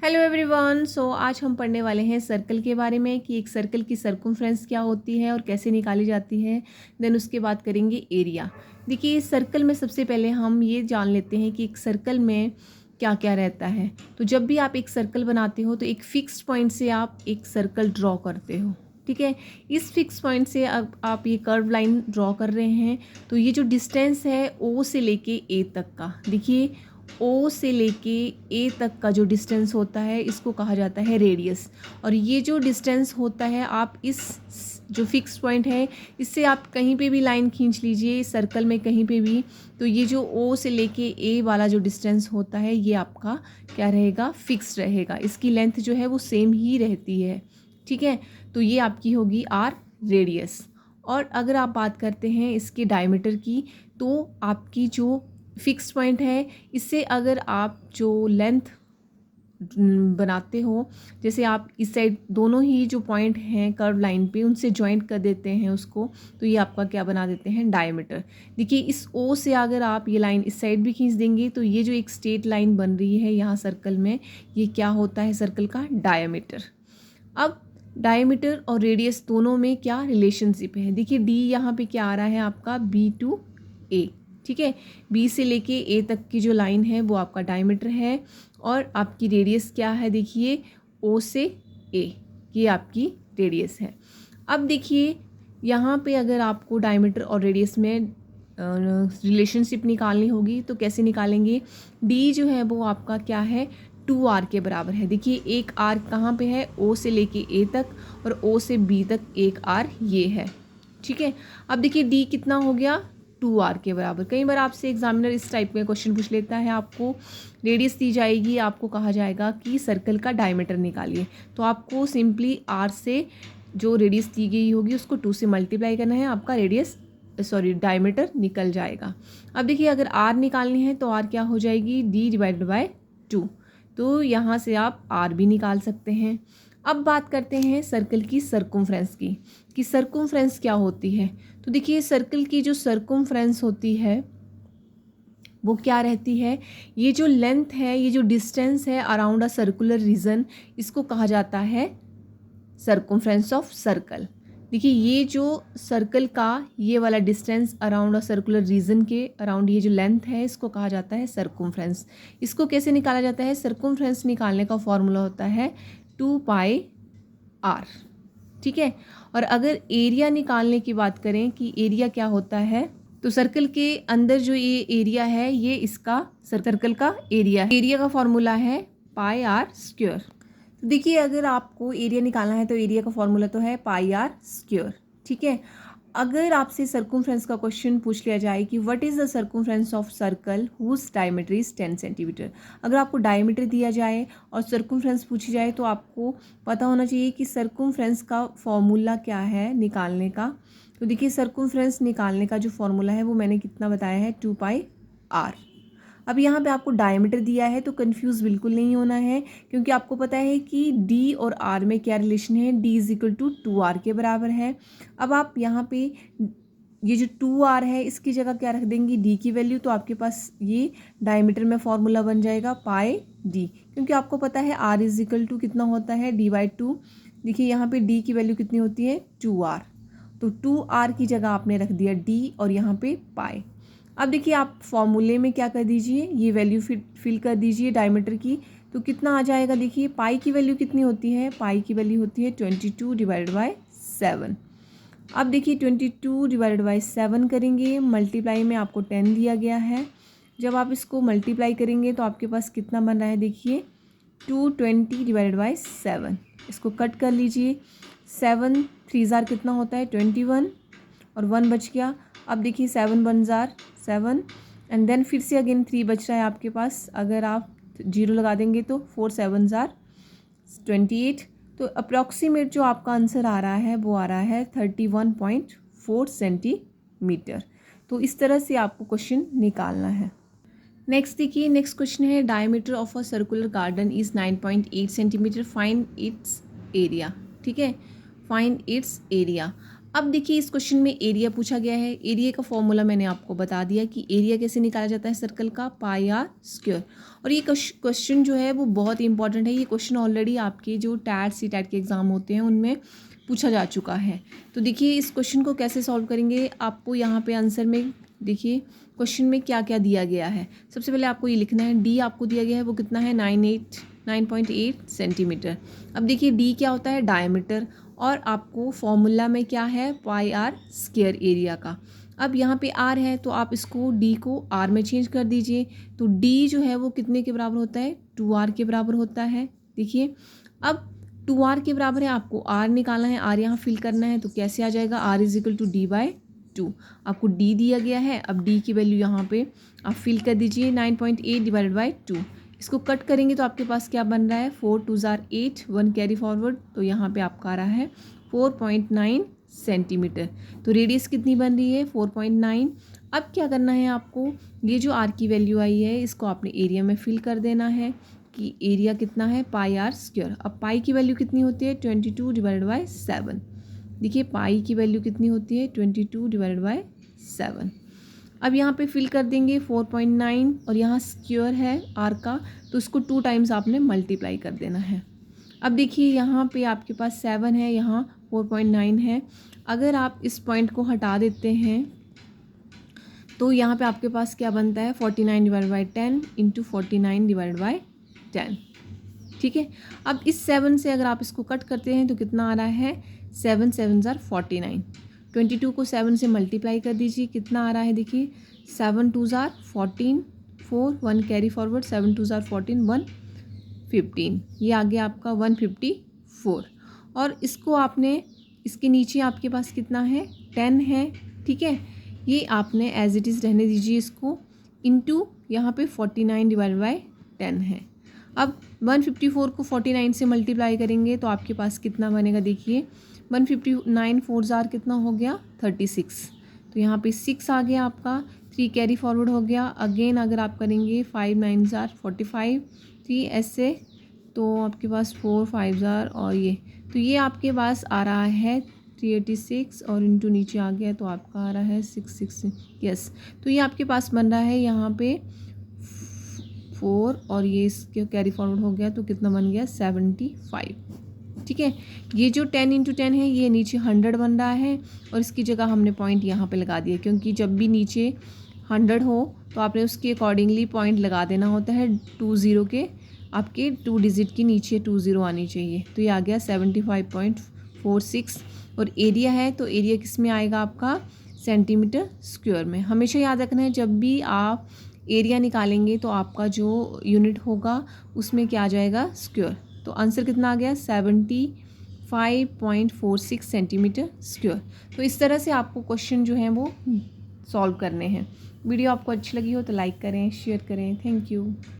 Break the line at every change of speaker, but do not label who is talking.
Hello everyone. आज हम पढ़ने वाले हैं सर्कल के बारे में कि एक सर्कल की सर्कमफ्रेंस क्या होती है और कैसे निकाली जाती है। देन उसके बाद करेंगे एरिया। देखिए सर्कल में सबसे पहले हम ये जान लेते हैं कि एक सर्कल में क्या क्या रहता है। तो जब भी आप एक सर्कल बनाते हो तो एक फ़िक्स्ड पॉइंट से आप एक सर्कल ड्रॉ करते हो, ठीक है। इस फिक्स पॉइंट से अब आप ये कर्व लाइन ड्रॉ कर रहे हैं। तो ये जो डिस्टेंस है ओ से लेके ए तक का, देखिए ओ से लेके ए तक का जो डिस्टेंस होता है इसको कहा जाता है रेडियस। और ये जो डिस्टेंस होता है आप इस जो फिक्स पॉइंट है इससे आप कहीं पे भी लाइन खींच लीजिए सर्कल में कहीं पे भी, तो ये जो ओ से लेके ए वाला जो डिस्टेंस होता है ये आपका क्या रहेगा, फिक्स रहेगा। इसकी लेंथ जो है वो सेम ही रहती है, ठीक है। तो ये आपकी होगी आर रेडियस। और अगर आप बात करते हैं इसके डायमीटर की, तो आपकी जो फिक्स पॉइंट है इससे अगर आप जो लेंथ बनाते हो, जैसे आप इस साइड दोनों ही जो पॉइंट हैं कर्व लाइन पे उनसे जॉइंट कर देते हैं उसको, तो ये आपका क्या बना देते हैं, डायमीटर। देखिए इस ओ से अगर आप ये लाइन इस साइड भी खींच देंगे तो ये जो एक स्ट्रेट लाइन बन रही है यहाँ सर्कल में, ये क्या होता है सर्कल का डायमीटर। अब डायमीटर और रेडियस दोनों में क्या रिलेशनशिप है, देखिए डी यहाँ पे क्या आ रहा है आपका बी टू ए, ठीक है। बी से लेके ए तक की जो लाइन है वो आपका डायमीटर है और आपकी रेडियस क्या है, देखिए ओ से ए, ये आपकी रेडियस है। अब देखिए यहाँ पे अगर आपको डायमीटर और रेडियस में रिलेशनशिप निकालनी होगी तो कैसे निकालेंगे। डी जो है वो आपका क्या है, 2r के बराबर है। देखिए एक r कहाँ पे है, o से लेके a तक और o से b तक एक r ये है, ठीक है। अब देखिए d कितना हो गया, 2r के बराबर। कई बार आपसे एग्जामिनर इस टाइप का क्वेश्चन पूछ लेता है, आपको रेडियस दी जाएगी, आपको कहा जाएगा कि सर्कल का डायमीटर निकालिए, तो आपको सिंपली r से जो रेडियस दी गई होगी उसको 2 से मल्टीप्लाई करना है, आपका डायमीटर निकल जाएगा। अब देखिए अगर r निकालनी है तो r क्या हो जाएगी, d डिवाइडेड बाय 2, तो यहाँ से आप r भी निकाल सकते हैं। अब बात करते हैं सर्कल की सर्कमफ्रेंस की, कि सर्कमफ्रेंस क्या होती है। तो देखिए सर्कल की जो सर्कमफ्रेंस होती है वो क्या रहती है, ये जो लेंथ है, ये जो डिस्टेंस है अराउंड अ सर्कुलर रीजन, इसको कहा जाता है सर्कमफ्रेंस ऑफ सर्कल। देखिए ये जो सर्कल का ये वाला distance around a circular region के अराउंड ये जो लेंथ है इसको कहा जाता है सर्कमफ्रेंस। इसको कैसे निकाला जाता है, सर्कमफ्रेंस निकालने का फॉर्मूला होता है 2πr, ठीक है। और अगर एरिया निकालने की बात करें कि एरिया क्या होता है, तो सर्कल के अंदर जो ये एरिया है ये इसका सर्कल का एरिया का फॉर्मूला है πr²। तो देखिए अगर आपको एरिया निकालना है तो एरिया का फॉर्मूला तो है πr², ठीक है। अगर आपसे सर्कमफ्रेंस का क्वेश्चन पूछ लिया जाए कि what is the circumference of circle whose diameter is 10 centimetre, अगर आपको डायमीटर दिया जाए और सर्कमफ्रेंस पूछी जाए तो आपको पता होना चाहिए कि सर्कमफ्रेंस का फॉर्मूला क्या है निकालने का। तो देखिए सर्कमफ्रेंस निकालने का जो फॉर्मूला है वो मैंने कितना बताया है, 2πr। अब यहाँ पे आपको डायमीटर दिया है तो कंफ्यूज बिल्कुल नहीं होना है, क्योंकि आपको पता है कि d और r में क्या रिलेशन है, d is equal to 2r के बराबर है। अब आप यहाँ पे ये जो 2r है इसकी जगह क्या रख देंगी, d की वैल्यू, तो आपके पास ये डायमीटर में फॉर्मूला बन जाएगा πd, क्योंकि आपको पता है r इज इक्वल टू कितना होता है, d/2। देखिए यहाँ पे d की वैल्यू कितनी होती है, 2r, तो 2r की जगह आपने रख दिया d और यहाँ पे पाई। अब देखिए आप फॉर्मूले में क्या कर दीजिए, ये वैल्यू फिल कर दीजिए डायमीटर की, तो कितना आ जाएगा, देखिए पाई की वैल्यू कितनी होती है, पाई की वैल्यू होती है 22 डिवाइडेड बाय 7। अब देखिए 22 डिवाइडेड बाय 7 करेंगे, मल्टीप्लाई में आपको 10 दिया गया है, जब आप इसको मल्टीप्लाई करेंगे तो आपके पास कितना बन रहा है, देखिए 220 डिवाइडेड बाय 7। इसको कट कर लीजिए, 7 3 कितना होता है 21 और 1 बच गया। अब देखिए 7 1 7 एंड देन फिर से अगेन 3 बच रहा है आपके पास, अगर आप 0 लगा देंगे तो 4 7 28। तो अप्रॉक्सीमेट जो आपका आंसर आ रहा है वो आ रहा है 31.4 सेंटीमीटर। तो इस तरह से आपको क्वेश्चन निकालना है। नेक्स्ट देखिए, नेक्स्ट क्वेश्चन है diameter of a circular garden is 9.8 centimetre, find its area, ठीक है, फाइंड इट्स एरिया। अब देखिए इस क्वेश्चन में एरिया पूछा गया है। एरिया का फॉर्मूला मैंने आपको बता दिया कि एरिया कैसे निकाला जाता है सर्कल का, पाई आर स्क्वायर। और ये क्वेश्चन जो है वो बहुत ही इंपॉर्टेंट है। ये क्वेश्चन ऑलरेडी आपके जो टैट सी टैट के एग्ज़ाम होते हैं उनमें पूछा जा चुका है। तो देखिए इस क्वेश्चन को कैसे सॉल्व करेंगे, आपको यहाँ पे आंसर में देखिए क्वेश्चन में क्या क्या दिया गया है। सबसे पहले आपको ये लिखना है, डी आपको दिया गया है वो कितना है 9.8 सेंटीमीटर। अब देखिए डी क्या होता है, डायमीटर, और आपको फॉर्मूला में क्या है, पाई आर स्क्वायर एरिया का। अब यहाँ पे आर है तो आप इसको डी को आर में चेंज कर दीजिए। तो डी जो है वो कितने के बराबर होता है, 2r के बराबर होता है। देखिए अब 2r के बराबर है, आपको r निकालना है, r यहाँ फिल करना है। तो कैसे आ जाएगा, r is equal to d/2। आपको d दिया गया है, अब d की वैल्यू यहाँ पे आप फिल कर दीजिए 9.8 डिवाइडेड बाई 2। इसको कट करेंगे तो आपके पास क्या बन रहा है, 4 2 ज़ार 8, 1 कैरी फॉरवर्ड, तो यहाँ पे आपका आ रहा है 4.9 सेंटीमीटर। तो रेडियस कितनी बन रही है, 4.9। अब क्या करना है आपको, ये जो आर की वैल्यू आई है इसको आपने एरिया में फिल कर देना है कि एरिया कितना है, पाई आर स्क्वायर। अब पाई की वैल्यू कितनी होती है, 22 डिवाइडेड बाई 7। देखिए पाई की वैल्यू कितनी होती है, 22 डिवाइडेड बाई 7। अब यहाँ पे फिल कर देंगे 4.9, और यहाँ स्क्वायर है आर का तो उसको 2 टाइम्स आपने मल्टीप्लाई कर देना है। अब देखिए यहाँ पे आपके पास 7 है, यहाँ 4.9 है। अगर आप इस पॉइंट को हटा देते हैं तो यहाँ पे आपके पास क्या बनता है, 49 divide by 10 into 49 divide by 10। ठीक है, अब इस 7 से अगर आप इसको कट करते हैं तो कितना आ रहा है, 7 7 ज़ार 49। 22 को 7 से मल्टीप्लाई कर दीजिए, कितना आ रहा है, देखिए 7 2 ज़ार 14, 4 1 कैरी फॉरवर्ड, 7 2 ज़ार 14, 115, ये आ गया आपका 154। और इसको आपने, इसके नीचे आपके पास कितना है, 10 है। ठीक है, ये आपने एज इट इज़ रहने दीजिए इसको, इंटू यहाँ पे 49 डिवाइड बाई 10 है। अब 154 को 49 से मल्टीप्लाई करेंगे तो आपके पास कितना बनेगा, देखिए 159 4 ज़ार कितना हो गया, 36। तो यहाँ पे 6 आ गया आपका, 3 कैरी फॉरवर्ड हो गया। अगेन अगर आप करेंगे 5 9 ज़ार 45, 3 ऐसे, तो आपके पास 4 5 ज़ार, और ये तो ये आपके पास आ रहा है 386, और इंटू नीचे आ गया तो आपका आ रहा है 660। यस, तो ये आपके पास बन रहा है यहाँ पे 4, और ये इसके कैरी फॉरवर्ड हो गया तो कितना बन गया, 75। ठीक है, ये जो 10 इंटू 10 है ये नीचे 100 बन रहा है, और इसकी जगह हमने पॉइंट यहाँ पे लगा दिया, क्योंकि जब भी नीचे 100 हो तो आपने उसके अकॉर्डिंगली पॉइंट लगा देना होता है। 20 के आपके 2 डिजिट की नीचे 20 आनी चाहिए। तो ये आ गया 75.46। और एरिया है तो एरिया किस में आएगा आपका, सेंटीमीटर स्क्वायर में। हमेशा याद रखना है जब भी आप एरिया निकालेंगे तो आपका जो यूनिट होगा उसमें क्या आ जाएगा, स्क्वायर। तो आंसर कितना आ गया, 75.46 सेंटीमीटर स्क्वायर। तो इस तरह से आपको क्वेश्चन जो हैं वो सॉल्व करने हैं। वीडियो आपको अच्छी लगी हो तो लाइक करें, शेयर करें। Thank you.